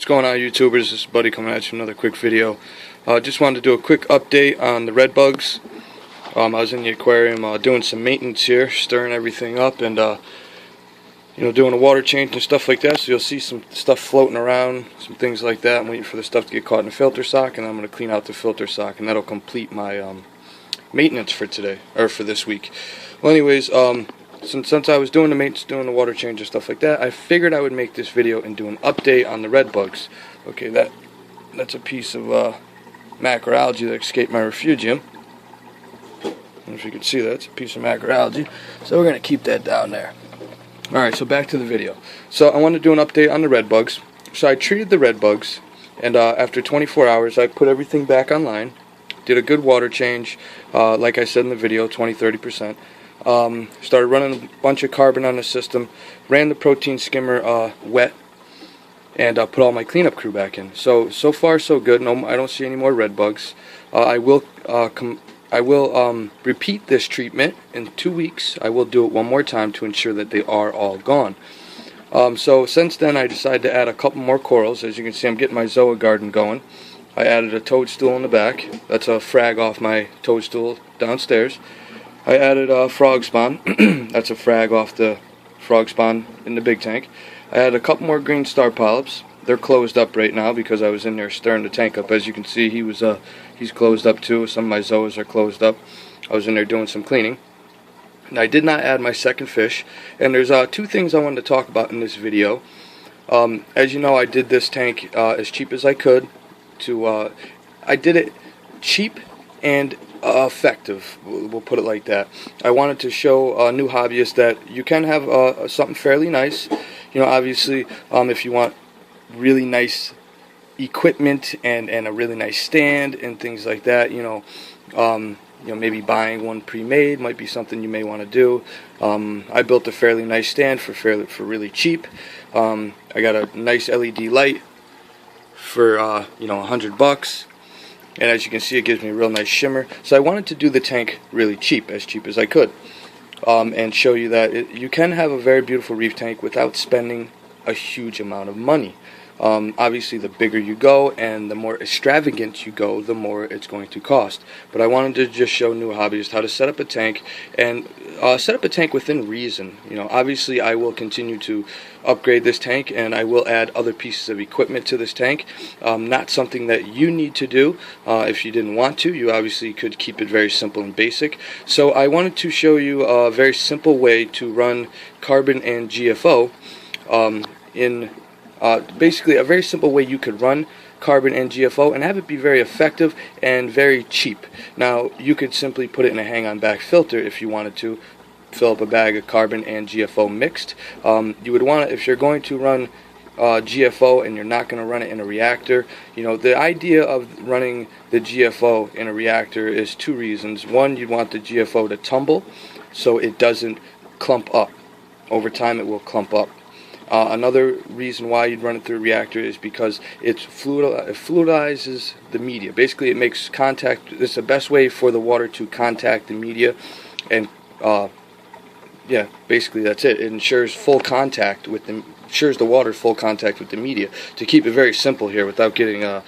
What's going on, YouTubers? This is Buddy coming at you another quick video. Just wanted to do a quick update on the red bugs. I was in the aquarium doing some maintenance here, stirring everything up, and doing a water change and stuff like that. So you'll see some stuff floating around, some things like that. I'm waiting for the stuff to get caught in the filter sock, and I'm going to clean out the filter sock, and that'll complete my maintenance for today, or for this week. Well, anyways, since I was doing the maintenance, doing the water change and stuff like that, I figured I would make this video and do an update on the red bugs. Okay, that's a piece of macroalgae that escaped my refugium. I don't know if you can see that. It's a piece of macroalgae. So we're going to keep that down there. Alright, so back to the video. So I want to do an update on the red bugs. So I treated the red bugs, and after 24 hours I put everything back online. Did a good water change, like I said in the video, 20-30%. Started running a bunch of carbon on the system, ran the protein skimmer wet, and put all my cleanup crew back in. So far so good. No, I don't see any more red bugs. I will repeat this treatment in 2 weeks. I will do it one more time to ensure that they are all gone. So since then I decided to add a couple more corals. As you can see, I'm getting my Zoa garden going. I added a toadstool in the back. That's a frag off my toadstool downstairs. I added a frog spawn. That's a frag off the frog spawn in the big tank. I added a couple more green star polyps. They're closed up right now because I was in there stirring the tank up. As you can see, he's closed up too. Some of my zoas are closed up. I was in there doing some cleaning. And I did not add my second fish. And there's two things I wanted to talk about in this video. As you know, I did this tank as cheap as I could. I did it cheap and effective, we'll put it like that. I wanted to show new hobbyists that you can have something fairly nice. Obviously, if you want really nice equipment and a really nice stand and things like that, maybe buying one pre-made might be something you may want to do. I built a fairly nice stand for really cheap. I got a nice LED light for $100. And as you can see, it gives me a real nice shimmer. So I wanted to do the tank really cheap as I could, and show you that you can have a very beautiful reef tank without spending a huge amount of money. Obviously, the bigger you go and the more extravagant you go, the more it's going to cost. But I wanted to just show new hobbyists how to set up a tank, and set up a tank within reason. Obviously, I will continue to upgrade this tank, and I will add other pieces of equipment to this tank. Not something that you need to do. If you didn't want to, you obviously could keep it very simple and basic. So I wanted to show you a very simple way to run carbon and GFO basically a very simple way you could run carbon and GFO and have it be very effective and very cheap. Now, you could simply put it in a hang-on back filter if you wanted to fill up a bag of carbon and GFO mixed. You would want to, if you're going to run GFO and you're not going to run it in a reactor, the idea of running the GFO in a reactor is two reasons. One, you'd want the GFO to tumble so it doesn't clump up. Over time it will clump up. Another reason why you'd run it through a reactor is because it fluidizes the media. Basically, it makes contact. It's the best way for the water to contact the media, and yeah, basically that's it. It ensures full contact with the water full contact with the media. To keep it very simple here, without getting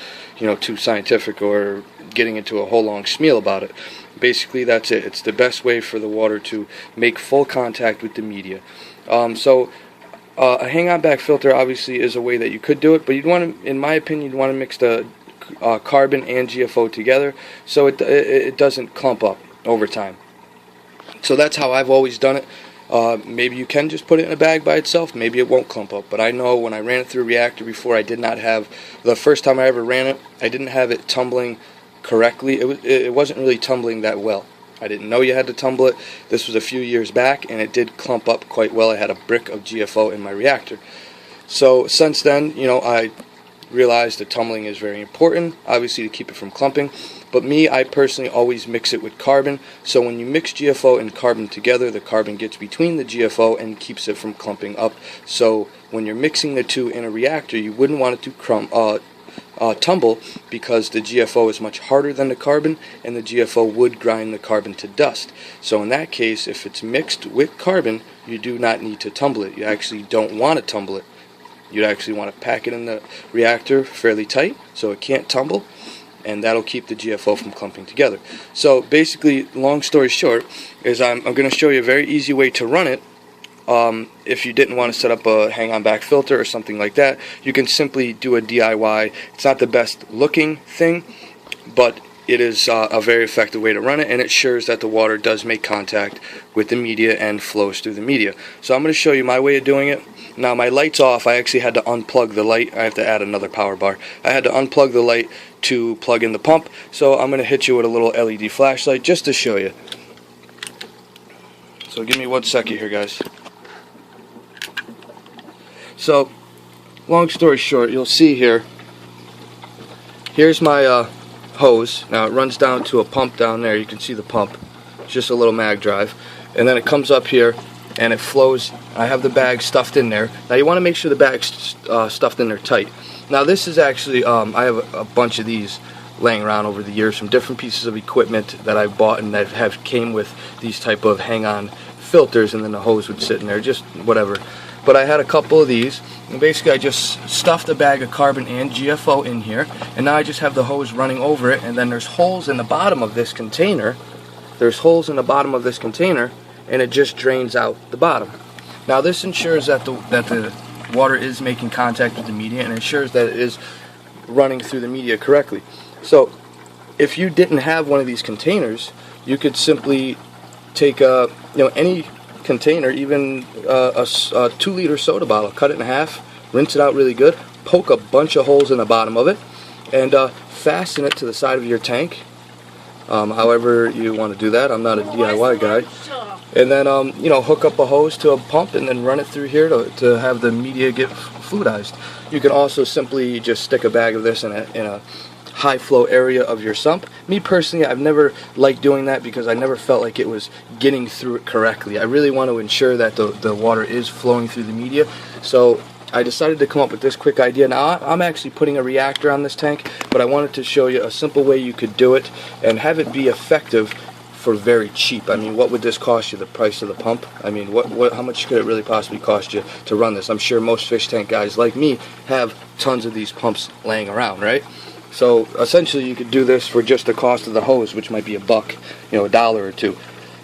too scientific or getting into a whole long spiel about it. Basically, that's it. It's the best way for the water to make full contact with the media. A hang-on back filter obviously is a way that you could do it, but you'd want to, in my opinion, you'd want to mix the carbon and GFO together so it doesn't clump up over time. So that's how I've always done it. Maybe you can just put it in a bag by itself. Maybe it won't clump up. But I know when I ran it through a reactor before, I did not have, the first time I ever ran it, I didn't have it tumbling correctly. It wasn't really tumbling that well. I didn't know you had to tumble it. This was a few years back, and it did clump up quite well. I had a brick of GFO in my reactor. So since then, I realized that tumbling is very important, obviously, to keep it from clumping. But I personally always mix it with carbon. So when you mix GFO and carbon together, the carbon gets between the GFO and keeps it from clumping up. So when you're mixing the two in a reactor, you wouldn't want it to tumble, because the GFO is much harder than the carbon, and the GFO would grind the carbon to dust. So in that case, if it's mixed with carbon, you do not need to tumble it. You actually don't want to tumble it. you'd actually want to pack it in the reactor fairly tight so it can't tumble, and that'll keep the GFO from clumping together. So basically, long story short, is I'm going to show you a very easy way to run it. If you didn't want to set up a hang-on back filter or something like that, you can simply do a DIY. It's not the best looking thing, but it is a very effective way to run it, and it ensures that the water does make contact with the media and flows through the media. So I'm going to show you my way of doing it. Now my light's off. I actually had to unplug the light. I have to add another power bar. I had to unplug the light to plug in the pump, so I'm going to hit you with a little LED flashlight just to show you. So give me 1 second here, guys. So, long story short, you'll see here, here's my hose. Now it runs down to a pump down there. You can see the pump. It's just a little mag drive. And then it comes up here and it flows. I have the bag stuffed in there. Now you want to make sure the bag's stuffed in there tight. Now this is actually, I have a bunch of these laying around over the years from different pieces of equipment that I bought and that have came with these type of hang-on filters, and then the hose would sit in there, just whatever. But I had a couple of these, and basically I just stuffed a bag of carbon and GFO in here, and now I just have the hose running over it, and then there's holes in the bottom of this container. There's holes in the bottom of this container, and it just drains out the bottom. Now this ensures that the water is making contact with the media, and ensures that it is running through the media correctly. So if you didn't have one of these containers, you could simply take any container, even a 2-liter soda bottle, cut it in half, rinse it out really good, poke a bunch of holes in the bottom of it, and fasten it to the side of your tank. However you want to do that. I'm not a DIY guy. And then hook up a hose to a pump and then run it through here to have the media get fluidized. You can also simply just stick a bag of this in a high flow area of your sump. Me personally, I've never liked doing that because I never felt like it was getting through it correctly. I really want to ensure that the water is flowing through the media. So I decided to come up with this quick idea. Now I'm actually putting a reactor on this tank, but I wanted to show you a simple way you could do it and have it be effective for very cheap. I mean, what would this cost you, the price of the pump? I mean, how much could it really possibly cost you to run this? I'm sure most fish tank guys like me have tons of these pumps laying around, right? So essentially you could do this for just the cost of the hose, which might be $1, $1 or $2.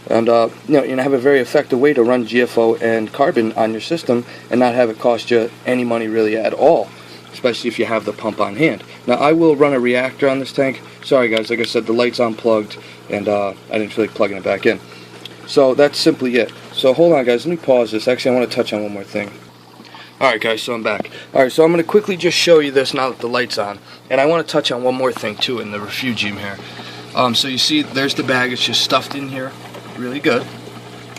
And have a very effective way to run GFO and carbon on your system and not have it cost you any money really at all, especially if you have the pump on hand. Now I will run a reactor on this tank. Sorry guys, like I said, the light's unplugged and I didn't feel like plugging it back in. So that's simply it. So hold on guys, let me pause this. Actually, I want to touch on one more thing. Alright guys, so I'm back. Alright, so I'm going to quickly just show you this now that the light's on. And I want to touch on one more thing too in the refugium here. So you see there's the bag, it's just stuffed in here really good.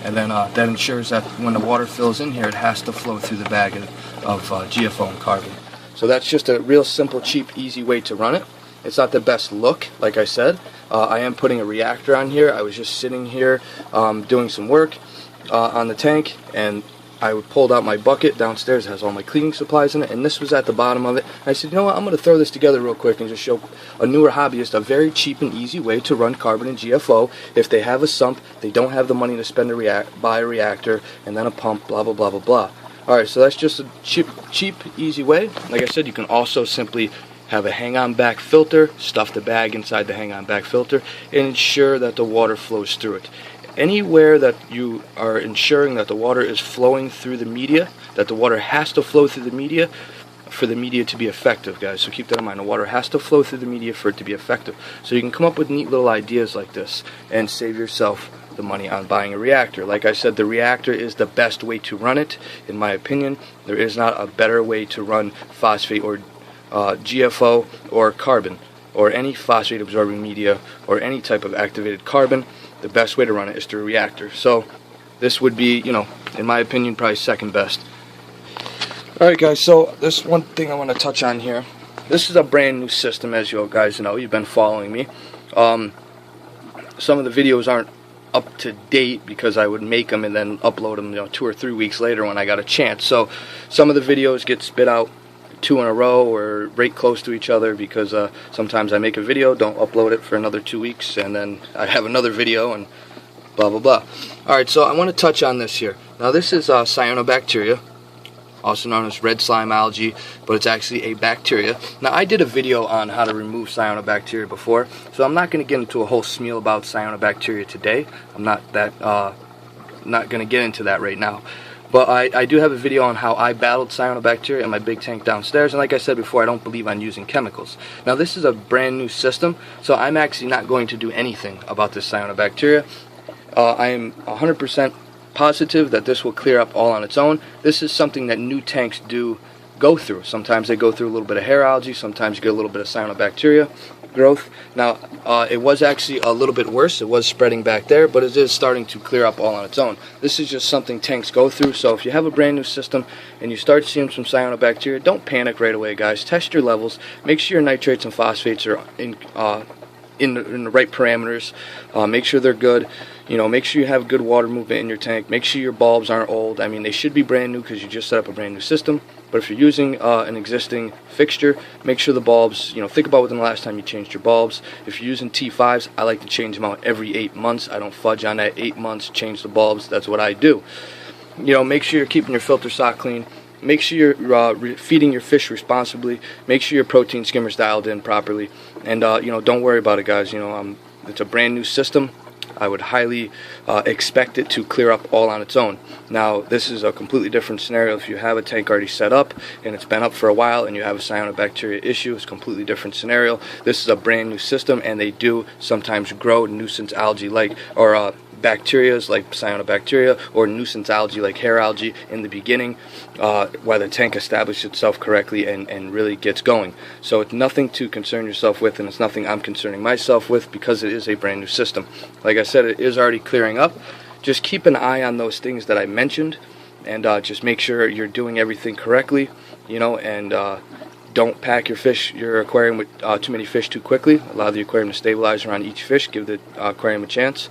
And then that ensures that when the water fills in here, it has to flow through the bag of GFO and carbon. So that's just a real simple, cheap, easy way to run it. It's not the best look, like I said. I am putting a reactor on here. I was just sitting here doing some work on the tank, and I pulled out my bucket downstairs. It has all my cleaning supplies in it, and this was at the bottom of it. I said, you know what, I'm going to throw this together real quick and just show a newer hobbyist a very cheap and easy way to run carbon and GFO. If they have a sump, they don't have the money to spend buy a reactor, and then a pump, blah, blah, blah, blah, blah. Alright, so that's just a cheap, easy way. Like I said, you can also simply have a hang-on back filter, stuff the bag inside the hang-on back filter, and ensure that the water flows through it. Anywhere that you are ensuring that the water is flowing through the media, that the water has to flow through the media for the media to be effective, guys. So keep that in mind. The water has to flow through the media for it to be effective. So you can come up with neat little ideas like this and save yourself the money on buying a reactor. Like I said, the reactor is the best way to run it, in my opinion. There is not a better way to run phosphate or GFO or carbon or any phosphate absorbing media or any type of activated carbon. The best way to run it is through a reactor. So this would be, in my opinion, probably second best. Alright guys, so this one thing I want to touch on here. This is a brand new system, as you guys know. You've been following me. Some of the videos aren't up to date because I would make them and then upload them 2 or 3 weeks later when I got a chance. So some of the videos get spit out 2 in a row or right close to each other because sometimes I make a video, don't upload it for another 2 weeks, and then I have another video and blah blah blah. Alright, so I want to touch on this here. Now this is cyanobacteria. also known as red slime algae, but it's actually a bacteria. Now, I did a video on how to remove cyanobacteria before, so I'm not going to get into a whole spiel about cyanobacteria today. I'm not going to get into that right now. But I do have a video on how I battled cyanobacteria in my big tank downstairs, and like I said before, I don't believe on using chemicals. Now, this is a brand new system, so I'm actually not going to do anything about this cyanobacteria. I am 100% positive that this will clear up all on its own. This is something that new tanks do go through. Sometimes they go through a little bit of hair algae, sometimes you get a little bit of cyanobacteria growth. Now, it was actually a little bit worse. It was spreading back there, but it is starting to clear up all on its own. This is just something tanks go through, so if you have a brand new system and you start seeing some cyanobacteria, don't panic right away, guys. Test your levels. Make sure your nitrates and phosphates are in the right parameters. Make sure they're good. You know, make sure you have good water movement in your tank. Make sure your bulbs aren't old. I mean, they should be brand new because you just set up a brand new system. But if you're using an existing fixture, make sure the bulbs, you know, think about when the last time you changed your bulbs. If you're using T5s, I like to change them out every 8 months. I don't fudge on that. 8 months, change the bulbs. That's what I do. You know, make sure you're keeping your filter sock clean. Make sure you're feeding your fish responsibly. Make sure your protein skimmer's dialed in properly. And, you know, don't worry about it, guys. You know, it's a brand new system. I would highly expect it to clear up all on its own. Now, this is a completely different scenario. If you have a tank already set up and it's been up for a while and you have a cyanobacteria issue, it's a completely different scenario. This is a brand new system, and they do sometimes grow nuisance algae or bacteria like cyanobacteria or nuisance algae like hair algae in the beginning while the tank establishes itself correctly and really gets going. So it's nothing to concern yourself with, and it's nothing I'm concerning myself with because it is a brand new system. Like I said, it is already clearing up. Just keep an eye on those things that I mentioned, and just make sure you're doing everything correctly, you know, and don't pack your aquarium with too many fish too quickly. Allow the aquarium to stabilize around each fish. Give the aquarium a chance.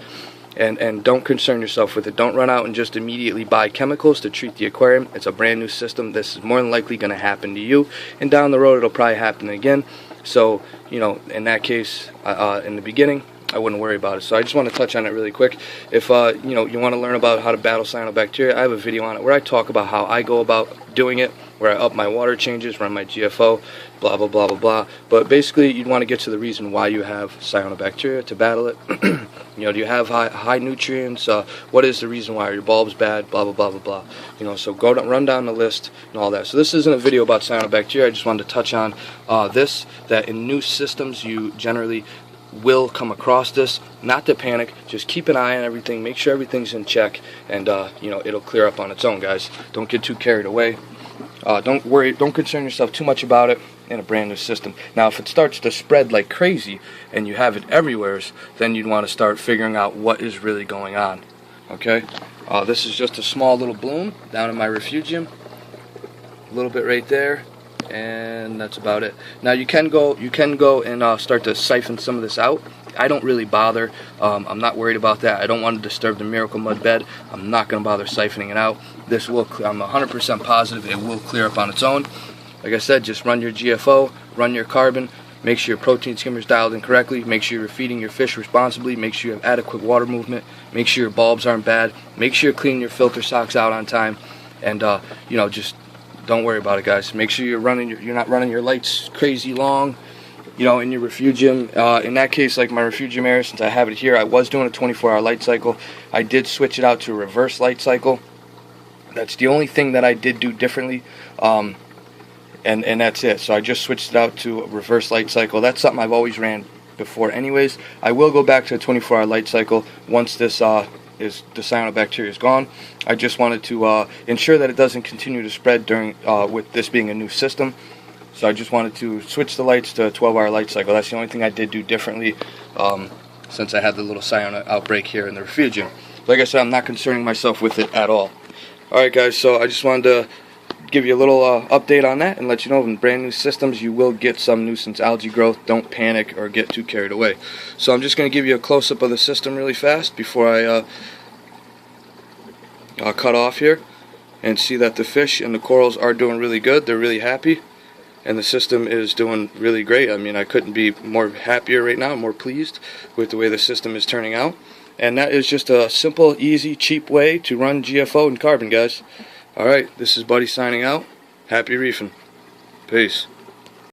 And don't concern yourself with it. Don't run out and just immediately buy chemicals to treat the aquarium. It's a brand new system. This is more than likely going to happen to you, and down the road it'll probably happen again. So, you know, in that case, in the beginning, I wouldn't worry about it. So I just want to touch on it really quick. If you know, you want to learn about how to battle cyanobacteria, I have a video on it where I talk about how I go about doing it, where I up my water changes, run my GFO, blah blah blah blah blah. But basically, you'd want to get to the reason why you have cyanobacteria to battle it. You know, do you have high nutrients? What is the reason why? Are your bulbs bad? Blah blah blah blah blah. You know, so run down the list and all that. So this isn't a video about cyanobacteria. I just wanted to touch on that in new systems you generally will come across this. Not to panic, just keep an eye on everything, make sure everything's in check, and you know, it'll clear up on its own, guys. Don't get too carried away. Don't worry, don't concern yourself too much about it in a brand new system. Now, if it starts to spread like crazy and you have it everywhere, then you'd want to start figuring out what is really going on. Okay, this is just a small little bloom down in my refugium, a little bit right there, and that's about it. Now you can go and start to siphon some of this out. I don't really bother. I'm not worried about that. I don't want to disturb the Miracle Mud bed. I'm not going to bother siphoning it out. This will, I'm 100% positive it will clear up on its own. Like I said, just run your GFO, run your carbon, make sure your protein skimmer's dialed in correctly, make sure you're feeding your fish responsibly, make sure you have adequate water movement, make sure your bulbs aren't bad, make sure you're cleaning your filter socks out on time, and you know, just don't worry about it, guys. Make sure you're not running your lights crazy long, you know, in your refugium. In that case, like my refugium area, since I have it here, I was doing a 24-hour light cycle. I did switch it out to a reverse light cycle. That's the only thing that I did do differently, and that's it. So I just switched it out to a reverse light cycle. That's something I've always ran before anyways. I will go back to a 24-hour light cycle once this the cyanobacteria is gone. I just wanted to ensure that it doesn't continue to spread during with this being a new system. So I just wanted to switch the lights to a 12-hour light cycle. That's the only thing I did do differently since I had the little cyan outbreak here in the refugium. Like I said, I'm not concerning myself with it at all. Alright guys, so I just wanted to give you a little update on that and let you know in brand new systems you will get some nuisance algae growth. Don't panic or get too carried away. So I'm just going to give you a close-up of the system really fast before I cut off here, and see that the fish and the corals are doing really good. They're really happy, and the system is doing really great. I mean, I couldn't be more happier right now, more pleased with the way the system is turning out. And that is just a simple, easy, cheap way to run GFO and carbon, guys. Alright, this is Buddy signing out. Happy reefing. Peace.